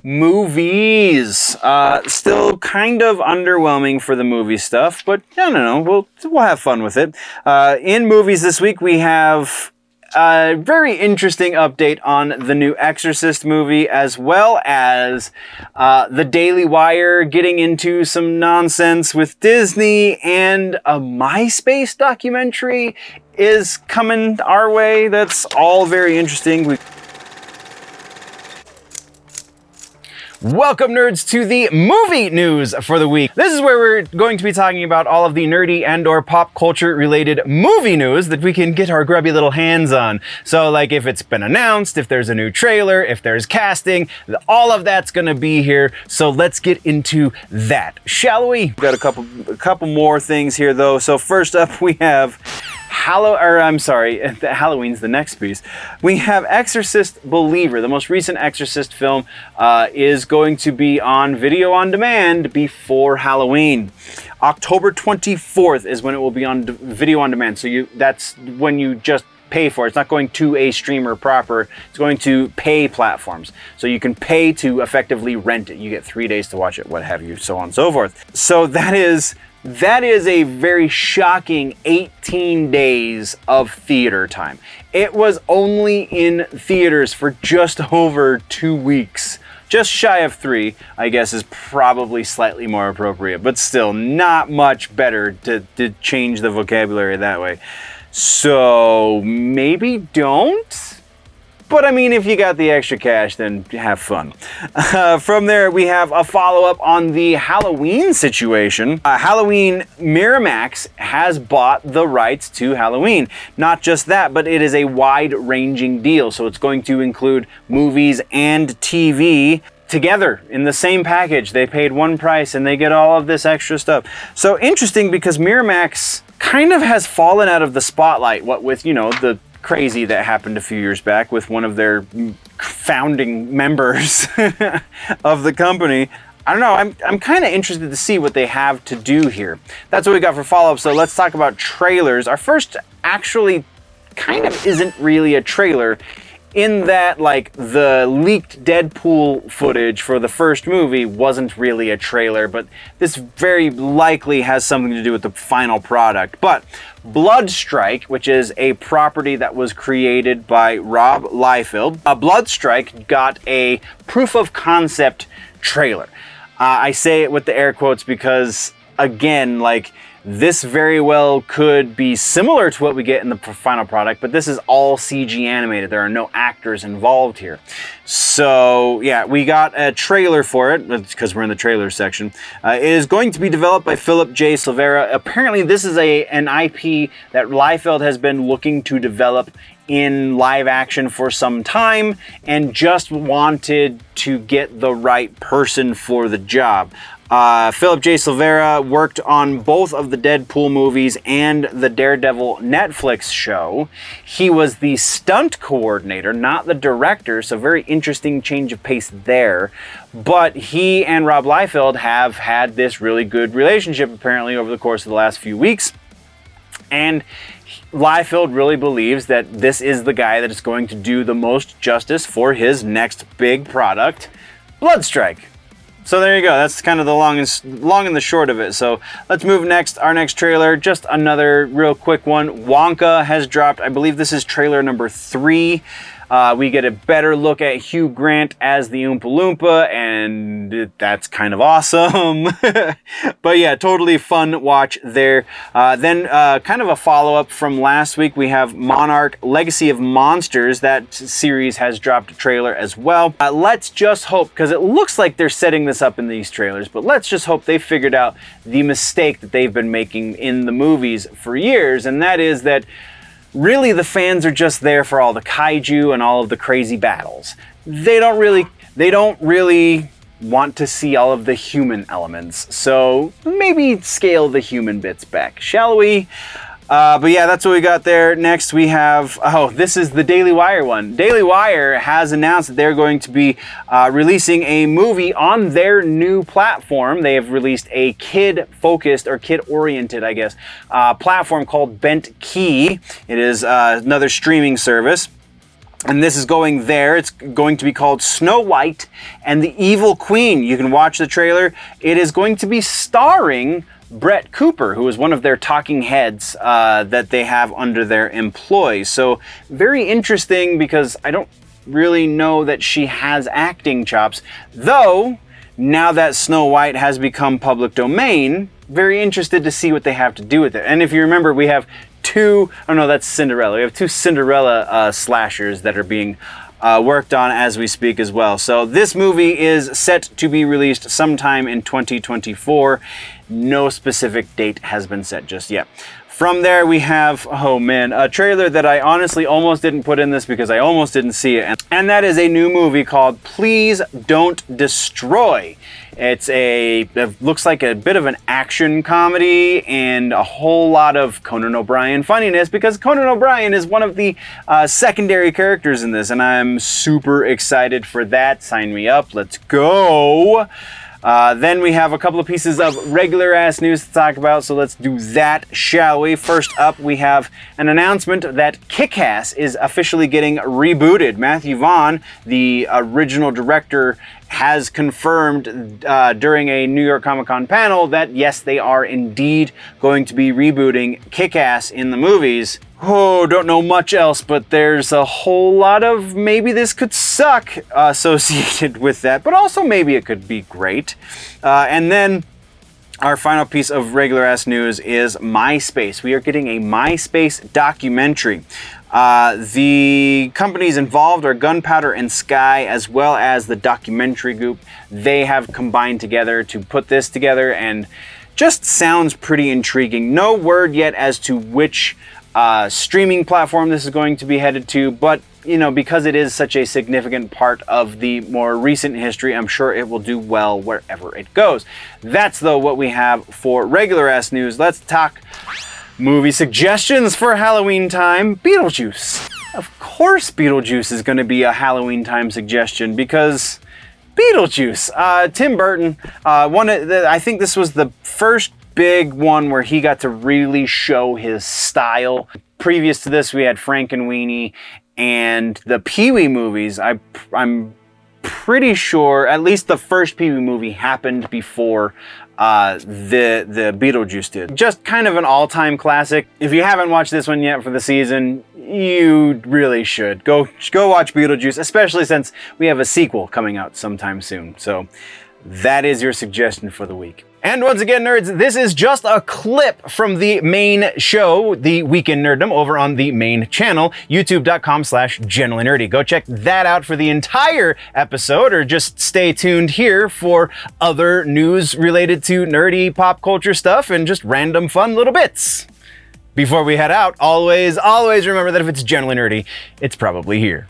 Movies. Still kind of underwhelming for the movie stuff, but I don't know, we'll have fun with it. In movies this week, we have a very interesting update on the new Exorcist movie, as well as the Daily Wire getting into some nonsense with Disney, and a MySpace documentary is coming our way. That's all very interesting. Welcome, nerds, to the movie news for the week. This is where we're going to be talking about all of the nerdy and or pop culture related movie news that we can get our grubby little hands on. So like if it's been announced, if there's a new trailer, if there's casting, all of that's gonna be here. So let's get into that, shall we? We've got a couple more things here though. So first up we have Halloween's the next piece. We have Exorcist Believer. The most recent Exorcist film is going to be on video on demand before Halloween. October 24th is when it will be on video on demand. So that's when you just pay for it. It's not going to a streamer proper. It's going to pay platforms. So you can pay to effectively rent it. You get 3 days to watch it, what have you, so on and so forth. So that is a very shocking 18 days of theater time. It was only in theaters for just over 2 weeks. Just shy of 3, I guess, is probably slightly more appropriate, but still not much better to change the vocabulary that way. So maybe don't. But I mean, if you got the extra cash, then have fun. From there, we have a follow-up on the Halloween situation. Halloween Miramax has bought the rights to Halloween. Not just that, but it is a wide-ranging deal. So it's going to include movies and TV together in the same package. They paid one price and they get all of this extra stuff. So interesting, because Miramax kind of has fallen out of the spotlight, what with, you know, the crazy that happened a few years back with one of their founding members of the company. I don't know, I'm kind of interested to see what they have to do here. That's what we got for follow-up, so let's talk about trailers. Our first actually kind of isn't really a trailer, in that, like, the leaked Deadpool footage for the first movie wasn't really a trailer, but this very likely has something to do with the final product. But Bloodstrike, which is a property that was created by Rob Liefeld, Bloodstrike got a proof of concept trailer. I say it with the air quotes because, again, like, this very well could be similar to what we get in the final product, but this is all CG animated. There are no actors involved here. So yeah, we got a trailer for it, because we're in the trailer section. It is going to be developed by Philip J. Silvera. Apparently this is an IP that Liefeld has been looking to develop in live action for some time, and just wanted to get the right person for the job. Philip J. Silvera worked on both of the Deadpool movies and the Daredevil Netflix show. He was the stunt coordinator, not the director, so very interesting change of pace there. But he and Rob Liefeld have had this really good relationship apparently over the course of the last few weeks. And Liefeld really believes that this is the guy that is going to do the most justice for his next big product, Bloodstrike. So there you go. That's kind of the long and the short of it. So let's move next. Our next trailer, just another real quick one. Wonka has dropped. I believe this is trailer number 3. We get a better look at Hugh Grant as the Oompa Loompa, and that's kind of awesome. But yeah, totally fun watch there. Then kind of a follow-up from last week, we have Monarch Legacy of Monsters. That series has dropped a trailer as well. Let's just hope, because it looks like they're setting this up in these trailers, but let's just hope they figured out the mistake that they've been making in the movies for years, and that is that really the fans are just there for all the kaiju and all of the crazy battles. They don't really want to see all of the human elements. So maybe scale the human bits back, shall we? But yeah, that's what we got there. Next we have, this is the Daily Wire one. Daily Wire has announced that they're going to be releasing a movie on their new platform. They have released a kid-focused, or kid-oriented, I guess, platform called Bent Key. It is another streaming service. And this is going there. It's going to be called Snow White and the Evil Queen. You can watch the trailer. It is going to be starring Brett Cooper, who is one of their talking heads that they have under their employ. So very interesting, because I don't really know that she has acting chops. Though, now that Snow White has become public domain, very interested to see what they have to do with it. And if you remember, we have that's Cinderella. We have two Cinderella slashers that are being worked on as we speak as well. So this movie is set to be released sometime in 2024. No specific date has been set just yet. From there we have, a trailer that I honestly almost didn't put in this because I almost didn't see it. And that is a new movie called Please Don't Destroy. It looks like a bit of an action comedy and a whole lot of Conan O'Brien funniness, because Conan O'Brien is one of the secondary characters in this, and I'm super excited for that. Sign me up. Let's go. Then we have a couple of pieces of regular ass news to talk about, so let's do that, shall we? First up, we have an announcement that Kick-Ass is officially getting rebooted. Mathew Vaughn, the original director, has confirmed during a New York Comic Con panel that yes, they are indeed going to be rebooting Kick-Ass in the movies. Oh, don't know much else, but there's a whole lot of maybe this could suck associated with that, but also maybe it could be great. And then our final piece of regular ass news is MySpace. We are getting a MySpace documentary. The companies involved are Gunpowder and Sky, as well as the documentary group. They have combined together to put this together, and just sounds pretty intriguing. No word yet as to which streaming platform this is going to be headed to, but because it is such a significant part of the more recent history, I'm sure it will do well wherever it goes. That's though what we have for regular ass news. Let's talk movie suggestions for Halloween time. Beetlejuice. Of course Beetlejuice is going to be a Halloween time suggestion, because Beetlejuice. Tim Burton, I think this was the first big one where he got to really show his style. Previous to this, we had Frankenweenie and the Pee-wee movies. I'm pretty sure at least the first Pee-wee movie happened before the Beetlejuice did. Just kind of an all-time classic. If you haven't watched this one yet for the season, you really should. Go watch Beetlejuice, especially since we have a sequel coming out sometime soon. So that is your suggestion for the week. And once again, nerds, this is just a clip from the main show, The Weekend Nerddom, over on the main channel, youtube.com/generallynerdy. Go check that out for the entire episode, or just stay tuned here for other news related to nerdy pop culture stuff and just random fun little bits. Before we head out, always remember that if it's generally nerdy, it's probably here.